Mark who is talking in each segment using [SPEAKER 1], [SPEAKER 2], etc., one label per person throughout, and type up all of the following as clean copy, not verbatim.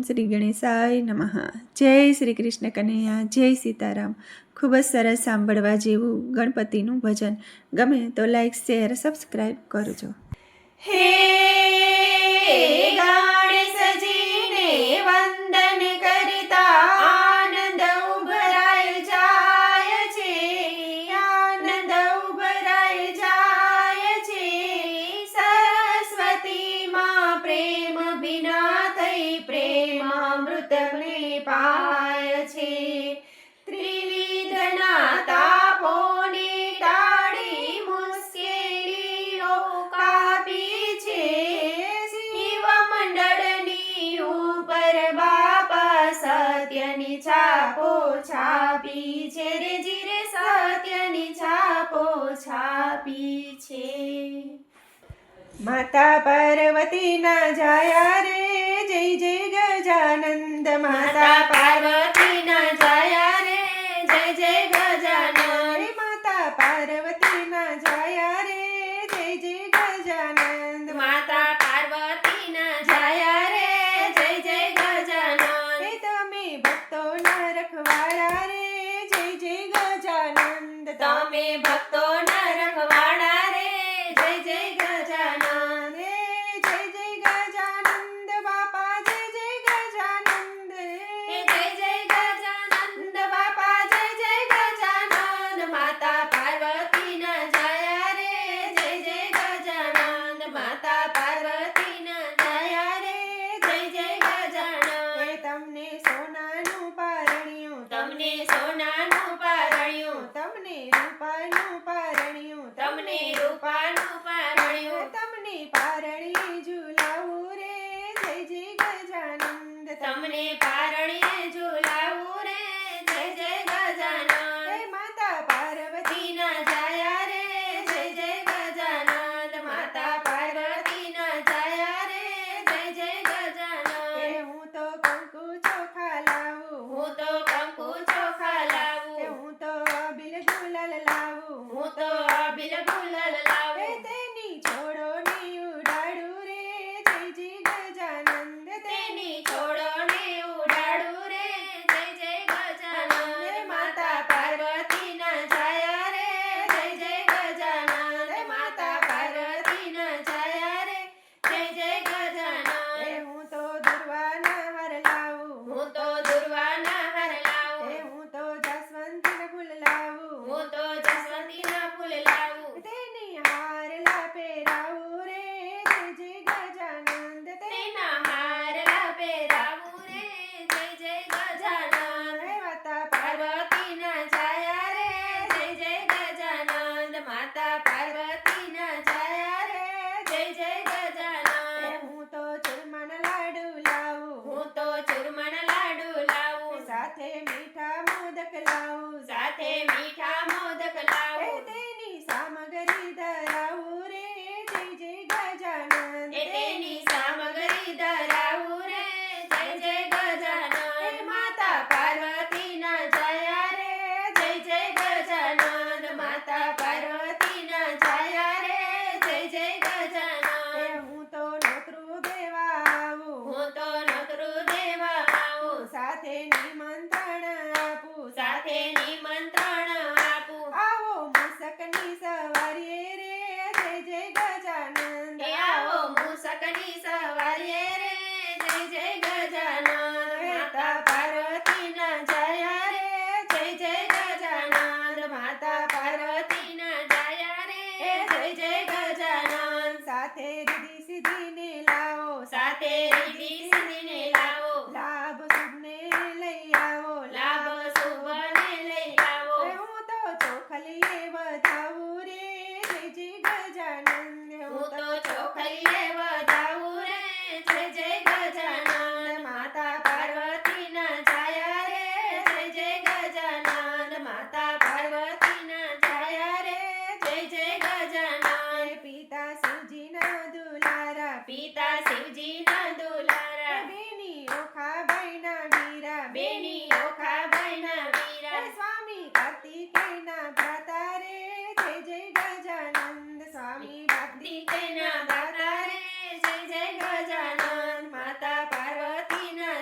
[SPEAKER 1] શ્રી ગણેશાય નમઃ. જય શ્રી કૃષ્ણ કનૈયા, જય સીતારામ. ખૂબ જ સરસ સાંભળવા જેવું ગણપતિનું ભજન. ગમે તો લાઈક, શેર, સબસ્ક્રાઈબ કરજો.
[SPEAKER 2] હે ગણેશજીને વંદન કરતા આનંદ ઉભરાઈ જાય છે, આનંદ ઉભરાઈ જાય છે. સરસ્વતીમાં પ્રેમ વિના થઈ પ્રેમામૃત પાય છે. ત્રિવિધના તાપોને ટાળી મુશ્કેલીઓ કાપી છે. શિવ મંડળની ઉપર બાપા સત્યની છાપો છાપી છે રે જીરે, સત્યની છાપો છાપી છે.
[SPEAKER 1] માતા પાર્વતીના જાયા રે જય જય ગજાનંદ.
[SPEAKER 2] માતા પાર્વતીના જયા રે જય જય ગજાનન.
[SPEAKER 1] માતા પાર્વતીના જાયા રે જય જય ગજાનંદ.
[SPEAKER 2] માતા પાર્વતીના જયા રે જય જય ગજાનન.
[SPEAKER 1] હે તમે ભક્તોના રખવાળા રે જય જય ગજાનંદ.
[SPEAKER 2] તમે ભક્તોના રખવાડા રે જય જય ગજાનન.
[SPEAKER 1] હે જય જય ગજાનંદ બાપા, જય જય ગજાનંદ.
[SPEAKER 2] હે જય જય ગજાનંદ બાપા, જય જય ગજાનન. માતા પાર્વતીના જયા રે જય જય ગજાનન. માતા પાર્વતીના જયા રે જય જય ગજાનન.
[SPEAKER 1] હે તમને સોનાનું પારણ્યું,
[SPEAKER 2] તમને સોનાનું પારણ્યું,
[SPEAKER 1] તમને રૂપાનું પારણ્યું,
[SPEAKER 2] તમને રૂપાનું પારણ્યું,
[SPEAKER 1] તમને પારણીએ ઝુલાવું રે જય જય ગજાનંદ.
[SPEAKER 2] તમને પારણીએ ઝુલાવું રે જય જય ગજાનન.
[SPEAKER 1] હે માતા પાર્વતી
[SPEAKER 2] પાર્વતીના જયા રે જય જય ગજાનન. માતા પાર્વતીના જયા રે જય જય ગજાનન.
[SPEAKER 1] હે હું તો કંકુ ચોખા લાવું,
[SPEAKER 2] હું તો કંકુ ચોખા
[SPEAKER 1] હે
[SPEAKER 2] લાવું,
[SPEAKER 1] હું તો અબીલ ગુલાલ લાવું,
[SPEAKER 2] હું તો અબીલ ગુલાલ
[SPEAKER 1] હે
[SPEAKER 2] લાવું.
[SPEAKER 1] તેની છોડોની ઉડાડું રે જય જય ગજાનંદ.
[SPEAKER 2] તેની છોડોને ઉડાડું રે જય જય ગજાનન. માતા પાર્વતીના જયા રે જય જય ગજાનન. માતા પાર્વતીના જયા રે જય જય ગજાનન.
[SPEAKER 1] હે હું તો દુર્વાના હાર લાવું,
[SPEAKER 2] હું તો દુર્વાના હાર
[SPEAKER 1] હે
[SPEAKER 2] લાવું,
[SPEAKER 1] હું તો જાસ્વંતીના ફૂલ લાવું,
[SPEAKER 2] હું તો જસવંતીના ફૂલ લાવું.
[SPEAKER 1] તેની હારલા પહેરાવું રે જય જય ગજાનંદ.
[SPEAKER 2] તેના હારલા પહેરાવું રે જય જય ગજાનન.
[SPEAKER 1] હે માતા
[SPEAKER 2] પાર્વતીના જયા રે જય જય ગજાનન. માતા પાર્વતીના જયા રે જય જય
[SPEAKER 1] હે
[SPEAKER 2] ગજાનન.
[SPEAKER 1] હું તો ચૂરમાના લાડુ લાવું,
[SPEAKER 2] હું તો ચૂરમાના લાડુ લાવું,
[SPEAKER 1] સાથે મીઠા મોદક લાવું,
[SPEAKER 2] સાથે મીઠા મોદક
[SPEAKER 1] હે
[SPEAKER 2] લાવું.
[SPEAKER 1] તેની સામગ્રી ધરાવું રે જય જય ગજાનંદ.
[SPEAKER 2] એ તેની સામગ્રી ધરાવું રે જય જય ગજાનન. માતા પાર્વતીના જયા રે જય જય ગજાનન. માતા પાર્વતીના જયા રે જય જય
[SPEAKER 1] હે
[SPEAKER 2] ગજાનન.
[SPEAKER 1] હું તો નોતરું દેવા આવું,
[SPEAKER 2] હું તો નોતરું દેવા આવું,
[SPEAKER 1] સાથે નિમંત્રણ આપું,
[SPEAKER 2] સાથે નિમંત્રણ આપું.
[SPEAKER 1] આવો મૂષકની સવારીએ રે જય જય ગજાનંદ.
[SPEAKER 2] એ આવો મૂષકની સવારીએ રે જય જય ગજાનન. માતા પાર્વતીના જયા રે જય જય ગજાનન. માતા પાર્વતીના જયા રે જય જય ગજાનન.
[SPEAKER 1] સાથે રીધી સીધીને લાવો,
[SPEAKER 2] સાથે રીધી સીધીને લાવો,
[SPEAKER 1] લાભ શુભને લઈ આવો,
[SPEAKER 2] લાભ શુભને લઈ આવો.
[SPEAKER 1] હે હું તો ચોખલીએ વધાવું રે જય જય ગજાનંદ.
[SPEAKER 2] હું તો ચોખલીએ વધાવું રે જય જય ગજાનન. માતા પાર્વતીના જયા રે જય જય ગજાનન. માતા પાર્વતીના જયા રે જય જય ગજાનન.
[SPEAKER 1] હે પિતા શિવજીના દુલારા,
[SPEAKER 2] પિતા શિવજીના દુલારા,
[SPEAKER 1] બેની ઓખા ભાઈના વીરા,
[SPEAKER 2] બેની ઓખા ભાઈના
[SPEAKER 1] હે
[SPEAKER 2] વીરા.
[SPEAKER 1] સ્વામી કાર્તિકેયના ભ્રાતા રે જય જય ગજાનંદ. સ્વામી
[SPEAKER 2] કાર્તિકેયના ભ્રાતા રે જય જય ગજાનન. માતા પાર્વતીના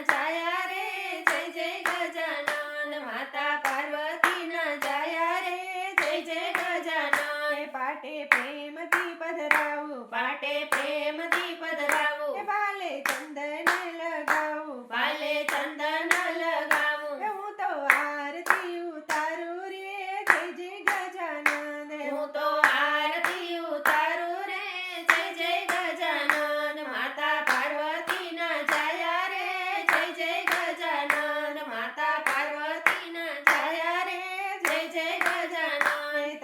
[SPEAKER 1] પ્રેમથી પધરાવું,
[SPEAKER 2] પાટે પ્રેમથી પધરાવું,
[SPEAKER 1] એ વાલે ચંદન લગાવું,
[SPEAKER 2] વાલે ચંદન લગાવું,
[SPEAKER 1] એ હું તો આરતી ઉતારું રે જય જય ગજાનન,
[SPEAKER 2] હું તો આરતી ઉતારું રે જય જય ગજાનન, માતા પાર્વતીના જયા રે જય જય ગજાનન, માતા પાર્વતીના જયા રે જય જય ગજાનન,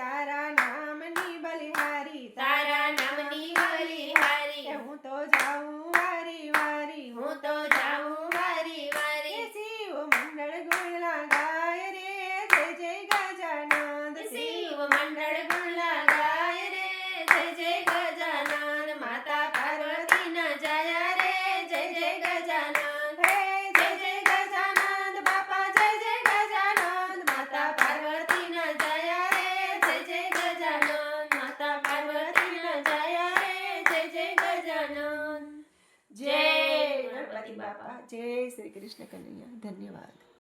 [SPEAKER 1] તારા નામની બલિહારી,
[SPEAKER 2] તારા નામની બલિહારી,
[SPEAKER 1] એ હું તો જાઉં વારી વારી,
[SPEAKER 2] હું તો જાઉં વારી વારી,
[SPEAKER 1] શિવ મંડળ ગુણ ગાય રે જય જય ગજાનન,
[SPEAKER 2] શિવ મંડળ ગુણ ગાય રે જય જય ગજાનન, માતા પાર્વતીના જયા રે જય જય ગજાનન,
[SPEAKER 1] હે
[SPEAKER 2] જય જય ગજાનન બાપા જય જય ગજાનન, માતા પાર્વતીના જયા રે જય જય ગજાનન, માતા પાર્વતીના જયા રે જય જય ગજાનન.
[SPEAKER 1] જય ગણપતિ બાપા, જય શ્રી કૃષ્ણ કનૈયા. ધન્યવાદ.